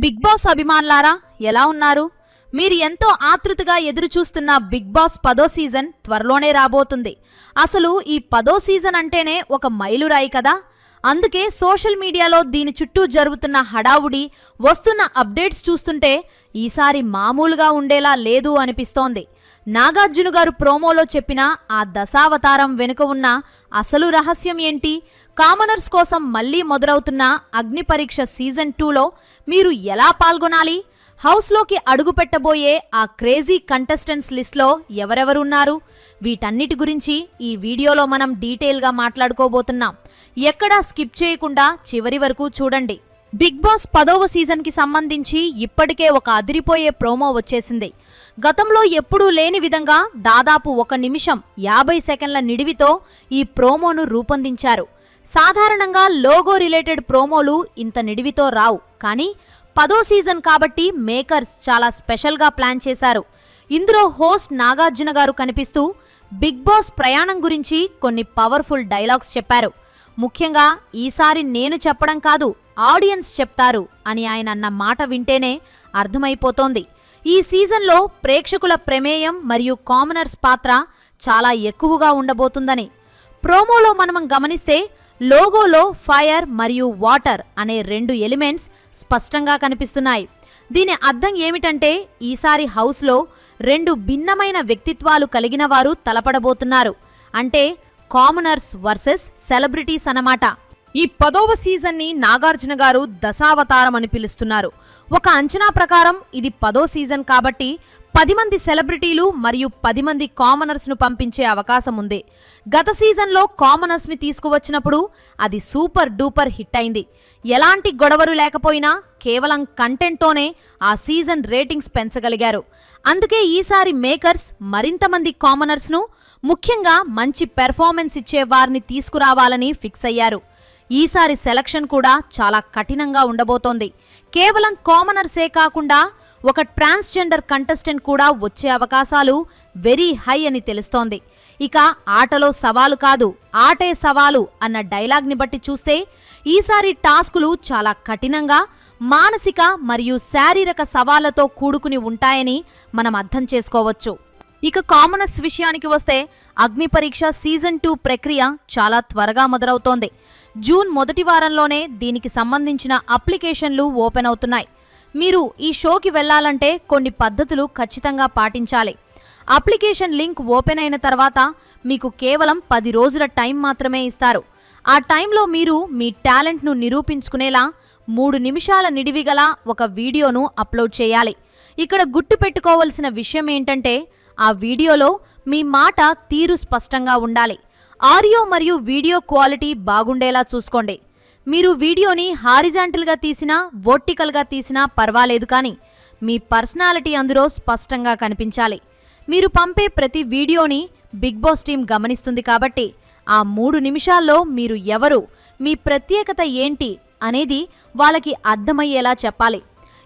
Big boss అభిమానులారా ఎలా ఉన్నారు? మీరు ఎంతో ఆతృతగా ఎదురు చూస్తున్న బిగ్ బాస్ 10వ సీజన్ త్వరలోనే రాబోతుంది. అసలు ఈ 10వ సీజన్ అంటేనే ఒక మైలురాయి కదా. అందుకే సోషల్ మీడియాలో దీని చుట్టూ జరుగుతున్న హడావుడి, వస్తున్న అప్డేట్స్ చూస్తుంటే ఈసారి మామూలుగా ఉండేలా లేదు అనిపిస్తోంది. నాగార్జున గారు ప్రోమోలో చెప్పిన ఆ దశావతారం వెనుక ఉన్న అసలు రహస్యం ఏంటి? కామనర్స్ కోసం మళ్లీ మొదలవుతున్న అగ్ని పరీక్ష సీజన్ 2లో మీరు ఎలా పాల్గొనాలి? హౌస్లోకి అడుగు పెట్టబోయే ఆ క్రేజీ కంటెస్టెంట్స్ లిస్ట్లో ఎవరెవరున్నారు? వీటన్నిటి గురించి ఈ వీడియోలో మనం డీటెయిల్గా మాట్లాడుకోబోతున్నాం. ఎక్కడా స్కిప్ చేయకుండా చివరి వరకు చూడండి. బిగ్ బాస్ 10వ సీజన్కి సంబంధించి ఇప్పటికే ఒక అదిరిపోయే ప్రోమో వచ్చేసింది. గతంలో ఎప్పుడూ లేని విధంగా దాదాపు 1 నిమిషం 50 సెకండ్ల నిడివితో ఈ ప్రోమోను రూపొందించారు. సాధారణంగా లోగో రిలేటెడ్ ప్రోమోలు ఇంత నిడివితో రావు, కానీ 10వ సీజన్ కాబట్టి మేకర్స్ చాలా స్పెషల్గా ప్లాన్ చేశారు. ఇందులో హోస్ట్ నాగార్జున గారు కనిపిస్తూ బిగ్ బాస్ ప్రయాణం గురించి కొన్ని పవర్ఫుల్ డైలాగ్స్ చెప్పారు. ముఖ్యంగా ఈసారి నేను చెప్పడం కాదు, ఆడియన్స్ చెప్తారు అని ఆయన అన్న మాట వింటేనే అర్థమైపోతోంది ఈ సీజన్లో ప్రేక్షకుల ప్రమేయం మరియు కామనర్స్ పాత్ర చాలా ఎక్కువగా ఉండబోతుందని. ప్రోమోలో మనం గమనిస్తే లోగోలో ఫైర్ మరియు వాటర్ అనే 2 ఎలిమెంట్స్ స్పష్టంగా కనిపిస్తున్నాయి. దీని అర్థం ఏమిటంటే ఈసారి హౌస్లో 2 భిన్నమైన వ్యక్తిత్వాలు కలిగిన వారు తలపడబోతున్నారు. అంటే కామనర్స్ వర్సెస్ సెలబ్రిటీస్ అన్నమాట. ఈ 10వ సీజన్ని నాగార్జున గారు దశావతారం అని పిలుస్తున్నారు. ఒక అంచనా ప్రకారం ఇది 10వ సీజన్ కాబట్టి 10 మంది సెలబ్రిటీలు మరియు 10 మంది కామనర్స్ను పంపించే అవకాశం ఉంది. గత సీజన్లో కామనర్స్ని తీసుకువచ్చినప్పుడు అది సూపర్ డూపర్ హిట్ అయింది. ఎలాంటి గొడవలు లేకపోయినా కేవలం కంటెంట్తోనే ఆ సీజన్ రేటింగ్స్ పెంచగలిగారు. అందుకే ఈసారి మేకర్స్ మరింత మంది కామనర్స్ను, ముఖ్యంగా మంచి పెర్ఫార్మెన్స్ ఇచ్చే వారిని తీసుకురావాలని ఫిక్స్ అయ్యారు. ఈసారి సెలక్షన్ కూడా చాలా కఠినంగా ఉండబోతోంది. కేవలం కామనర్సే కాకుండా ఒక ట్రాన్స్జెండర్ కంటెస్టెంట్ కూడా వచ్చే అవకాశాలు వెరీ హై అని తెలుస్తోంది. ఇక ఆటలో సవాలు కాదు, ఆటే సవాలు అన్న డైలాగ్ని బట్టి చూస్తే ఈసారి టాస్కులు చాలా కఠినంగా, మానసిక మరియు శారీరక సవాళ్లతో కూడుకుని ఉంటాయని మనం అర్థం చేసుకోవచ్చు. ఇక కామనర్స్ విషయానికి వస్తే అగ్ని పరీక్ష సీజన్ 2 ప్రక్రియ చాలా త్వరగా మొదలవుతోంది. జూన్ మొదటి వారంలోనే దీనికి సంబంధించిన అప్లికేషన్లు ఓపెన్ అవుతున్నాయి. మీరు ఈ షోకి వెళ్లాలంటే కొన్ని పద్ధతులు ఖచ్చితంగా పాటించాలి. అప్లికేషన్ లింక్ ఓపెన్ అయిన తర్వాత మీకు కేవలం 10 రోజుల టైం మాత్రమే ఇస్తారు. ఆ టైంలో మీరు మీ టాలెంట్ను నిరూపించుకునేలా 3 నిమిషాల నిడివిగల ఒక వీడియోను అప్లోడ్ చేయాలి. ఇక్కడ గుర్తుపెట్టుకోవలసిన విషయం ఏంటంటే ఆ వీడియోలో మీ మాట తీరు స్పష్టంగా ఉండాలి. ఆడియో మరియు వీడియో క్వాలిటీ బాగుండేలా చూసుకోండి. మీరు వీడియోని హారిజాంటల్గా తీసినా, వర్టికల్గా తీసినా పర్వాలేదు, కానీ మీ పర్సనాలిటీ అందులో స్పష్టంగా కనిపించాలి. మీరు పంపే ప్రతి వీడియోని బిగ్ బాస్ టీం గమనిస్తుంది కాబట్టి ఆ 3 నిమిషాల్లో మీరు ఎవరు, మీ ప్రత్యేకత ఏంటి అనేది వాళ్ళకి అర్థమయ్యేలా చెప్పాలి.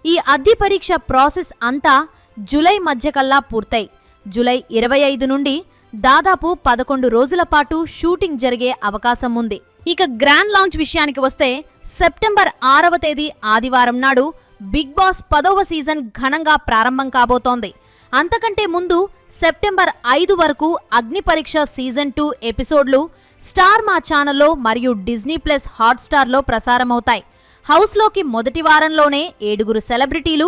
ఈ అగ్ని పరీక్ష ప్రాసెస్ అంతా జూలై మధ్యకల్లా పూర్తయి జూలై 25 నుండి దాదాపు 11 రోజుల పాటు షూటింగ్ జరిగే అవకాశం ఉంది. ఇక గ్రాండ్ లాంచ్ విషయానికి వస్తే సెప్టెంబర్ 6వ తేదీ ఆదివారం నాడు బిగ్ బాస్ 10వ సీజన్ ఘనంగా ప్రారంభం కాబోతోంది. అంతకంటే ముందు సెప్టెంబర్ 5 వరకు అగ్ని పరీక్ష సీజన్ 2 ఎపిసోడ్లు స్టార్ మా ఛానల్లో మరియు డిజ్నీ ప్లస్ హాట్స్టార్లో ప్రసారమవుతాయి. హౌస్లోకి మొదటి వారంలోనే 7 సెలబ్రిటీలు,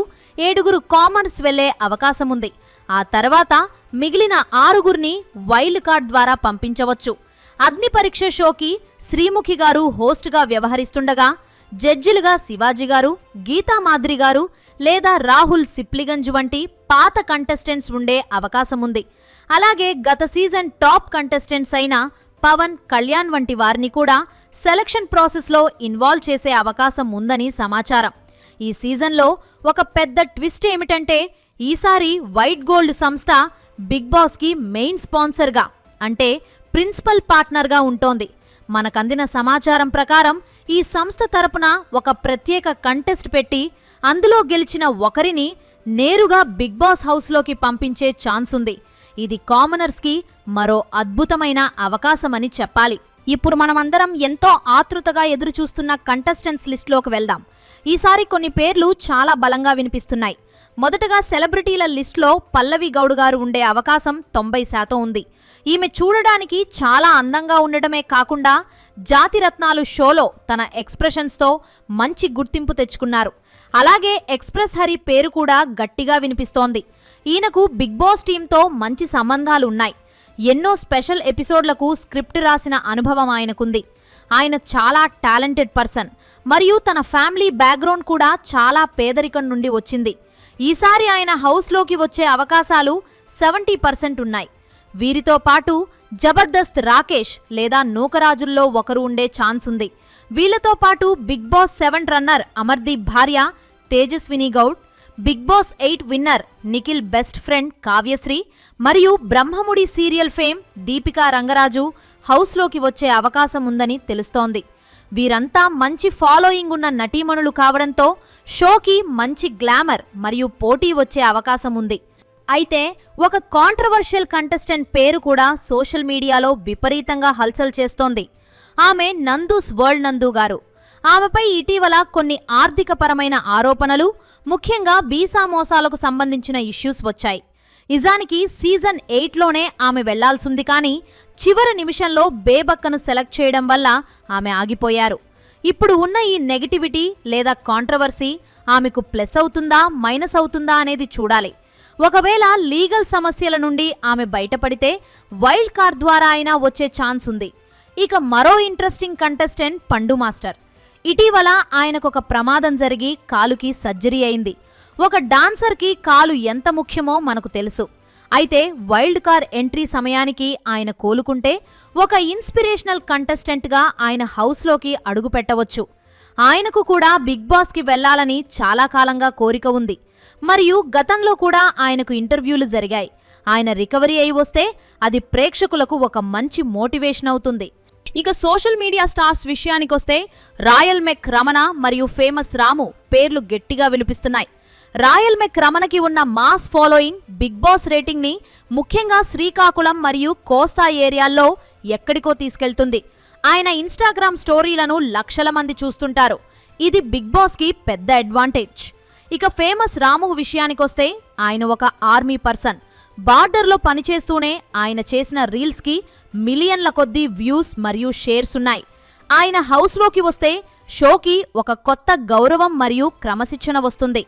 7 కామనర్స్ వెళ్లే అవకాశం ఉంది. ఆ తర్వాత మిగిలిన 6 వైల్డ్ కార్డ్ ద్వారా పంపించవచ్చు. అగ్ని పరీక్ష షోకి శ్రీముఖి గారు హోస్ట్గా వ్యవహరిస్తుండగా జడ్జిలుగా శివాజీ గారు, గీతా మాద్రి గారు లేదా రాహుల్ సిప్లిగంజ్ వంటి పాత కంటెస్టెంట్స్ ఉండే అవకాశం ఉంది. అలాగే గత సీజన్ టాప్ కంటెస్టెంట్స్ అయిన పవన్, కళ్యాణ్ వంటి వారిని కూడా సెలక్షన్ ప్రాసెస్లో ఇన్వాల్వ్ చేసే అవకాశం ఉందని సమాచారం. ఈ సీజన్లో ఒక పెద్ద ట్విస్ట్ ఏమిటంటే ఈసారి వైట్ గోల్డ్ సంస్థ బిగ్ బాస్కి మెయిన్ స్పాన్సర్గా, అంటే ప్రిన్సిపల్ పార్ట్నర్గా ఉంటోంది. మనకందిన సమాచారం ప్రకారం ఈ సంస్థ తరపున ఒక ప్రత్యేక కంటెస్ట్ పెట్టి అందులో గెలిచిన ఒకరిని నేరుగా బిగ్ బాస్ హౌస్లోకి పంపించే ఛాన్స్ ఉంది. ఇది కామనర్స్కి మరో అద్భుతమైన అవకాశమని చెప్పాలి. ఇప్పుడు మనమందరం ఎంతో ఆతృతగా ఎదురు చూస్తున్న కంటెస్టెంట్స్ లిస్టులోకి వెళ్దాం. ఈసారి కొన్ని పేర్లు చాలా బలంగా వినిపిస్తున్నాయి. మొదటగా సెలబ్రిటీల లిస్టులో పల్లవి గౌడ్ గారు ఉండే అవకాశం 90% ఉంది. ఈమె చూడడానికి చాలా అందంగా ఉండడమే కాకుండా జాతిరత్నాలు షోలో తన ఎక్స్ప్రెషన్స్తో మంచి గుర్తింపు తెచ్చుకున్నారు. అలాగే ఎక్స్ప్రెస్ హరి పేరు కూడా గట్టిగా వినిపిస్తోంది. ఈయనకు బిగ్ బాస్ టీంతో మంచి సంబంధాలు ఉన్నాయి. ఎన్నో స్పెషల్ ఎపిసోడ్లకు స్క్రిప్ట్ రాసిన అనుభవం ఆయనకుంది. ఆయన చాలా టాలెంటెడ్ పర్సన్ మరియు తన ఫ్యామిలీ బ్యాక్గ్రౌండ్ కూడా చాలా పేదరికం నుండి వచ్చింది. ఈసారి ఆయన హౌస్లోకి వచ్చే అవకాశాలు 70% ఉన్నాయి. వీరితో పాటు జబర్దస్త్ రాకేష్ లేదా నూకరాజుల్లో ఒకరు ఉండే ఛాన్స్ ఉంది. వీళ్లతో పాటు బిగ్ బాస్ 7 రన్నర్ అమర్దీప్ భార్య Tejaswini Goud, Bigg Boss 8 winner Nikhil best friend Kavyasri మరియు బ్రహ్మముడి సీరియల్ ఫేమ్ దీపికా రంగరాజు హౌస్లోకి వచ్చే అవకాశం ఉందని తెలుస్తోంది. వీరంతా మంచి ఫాలోయింగ్ ఉన్న నటీమణులు కావడంతో షోకి మంచి గ్లామర్ మరియు పోటీ వచ్చే అవకాశం ఉంది. అయితే ఒక కాంట్రవర్షియల్ కంటెస్టెంట్ పేరు కూడా సోషల్ మీడియాలో విపరీతంగా హల్చల్ చేస్తోంది. ఆమె నందూస్ వరల్డ్ నందు గారు. ఆమెపై ఇటీవల కొన్ని ఆర్థికపరమైన ఆరోపణలు, ముఖ్యంగా వీసా మోసాలకు సంబంధించిన ఇష్యూస్ వచ్చాయి. నిజానికి సీజన్ 8లోనే ఆమె వెళ్లాల్సింది, కానీ చివరి నిమిషంలో బేబక్కను సెలెక్ట్ చేయడం వల్ల ఆమె ఆగిపోయారు. ఇప్పుడు ఉన్న ఈ నెగటివిటీ లేదా కాంట్రవర్సీ ఆమెకు ప్లస్ అవుతుందా మైనస్ అవుతుందా అనేది చూడాలి. ఒకవేళ లీగల్ సమస్యల నుండి ఆమె బయటపడితే వైల్డ్ కార్డ్ ద్వారా అయినా వచ్చే ఛాన్స్ ఉంది. ఇక మరో ఇంట్రెస్టింగ్ కంటెస్టెంట్ పండు మాస్టర్. ఇటీవల ఆయనకొక ప్రమాదం జరిగి కాలుకి సర్జరీ అయింది. ఒక డాన్సర్కి కాలు ఎంత ముఖ్యమో మనకు తెలుసు. అయితే వైల్డ్ కార్డ్ ఎంట్రీ సమయానికి ఆయన కోలుకుంటే ఒక ఇన్స్పిరేషనల్ కంటెస్టెంట్గా ఆయన హౌస్లోకి అడుగు పెట్టవచ్చు. ఆయనకు కూడా బిగ్ బాస్కి వెళ్లాలని చాలా కాలంగా కోరిక ఉంది. మరియు గతంలో కూడా ఆయనకు ఇంటర్వ్యూలు జరిగాయి. ఆయన రికవరీ అయి వస్తే అది ప్రేక్షకులకు ఒక మంచి మోటివేషన్ అవుతుంది. ఇక సోషల్ మీడియా స్టార్స్ విషయానికొస్తే రాయల్ మెక్ రమణ మరియు ఫేమస్ రాము పేర్లు గట్టిగా వినిపిస్తున్నాయి. రాయల్ మెక్ రమణకి ఉన్న మాస్ ఫాలోయింగ్ బిగ్ బాస్ రేటింగ్ని ముఖ్యంగా శ్రీకాకుళం మరియు కోస్తా ఏరియాల్లో ఎక్కడికో తీసుకెళ్తుంది. ఆయన ఇన్స్టాగ్రామ్ స్టోరీలను లక్షల మంది చూస్తుంటారు. ఇది బిగ్ బాస్కి పెద్ద అడ్వాంటేజ్. ఇక ఫేమస్ రాము విషయానికొస్తే ఆయన ఒక ఆర్మీ పర్సన్. బార్డర్లో పనిచేస్తూనే ఆయన చేసిన రీల్స్కి మిలియన్ల కొద్దీ వ్యూస్ మరియు షేర్స్ ఉన్నాయి. ఆయన హౌస్లోకి వస్తే షోకి ఒక కొత్త గౌరవం మరియు క్రమశిక్షణ వస్తుంది.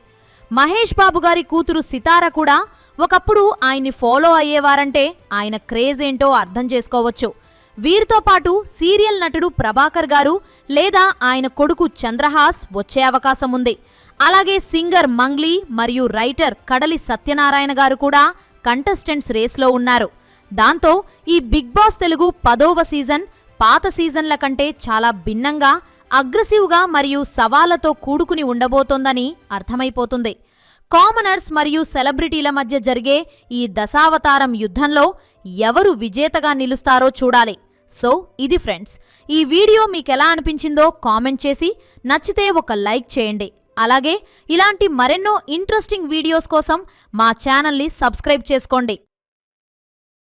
మహేష్ బాబు గారి కూతురు సితార కూడా ఒకప్పుడు ఆయన్ని ఫాలో అయ్యేవారంటే ఆయన క్రేజ్ ఏంటో అర్థం చేసుకోవచ్చు. వీరితో పాటు సీరియల్ నటుడు ప్రభాకర్ గారు లేదా ఆయన కొడుకు చంద్రహాస్ వచ్చే అవకాశం ఉంది. అలాగే సింగర్ మంగ్లీ మరియు రైటర్ కడలి సత్యనారాయణ గారు కూడా కంటెస్టెంట్స్ రేస్లో ఉన్నారు. దాంతో ఈ బిగ్ బాస్ తెలుగు 10వ సీజన్ పాత సీజన్ల కంటే చాలా భిన్నంగా, అగ్రెసివ్గా మరియు సవాళ్లతో కూడుకుని ఉండబోతోందని అర్థమైపోతుంది. కామనర్స్ మరియు సెలబ్రిటీల మధ్య జరిగే ఈ దశావతారం యుద్ధంలో ఎవరు విజేతగా నిలుస్తారో చూడాలి. సో ఇది ఫ్రెండ్స్, ఈ వీడియో మీకెలా అనిపించిందో కామెంట్ చేసి నచ్చితే ఒక లైక్ చేయండి. అలాగే ఇలాంటి మరెన్నో ఇంట్రెస్టింగ్ వీడియోస్ కోసం మా ఛానల్ని సబ్స్క్రైబ్ చేసుకోండి.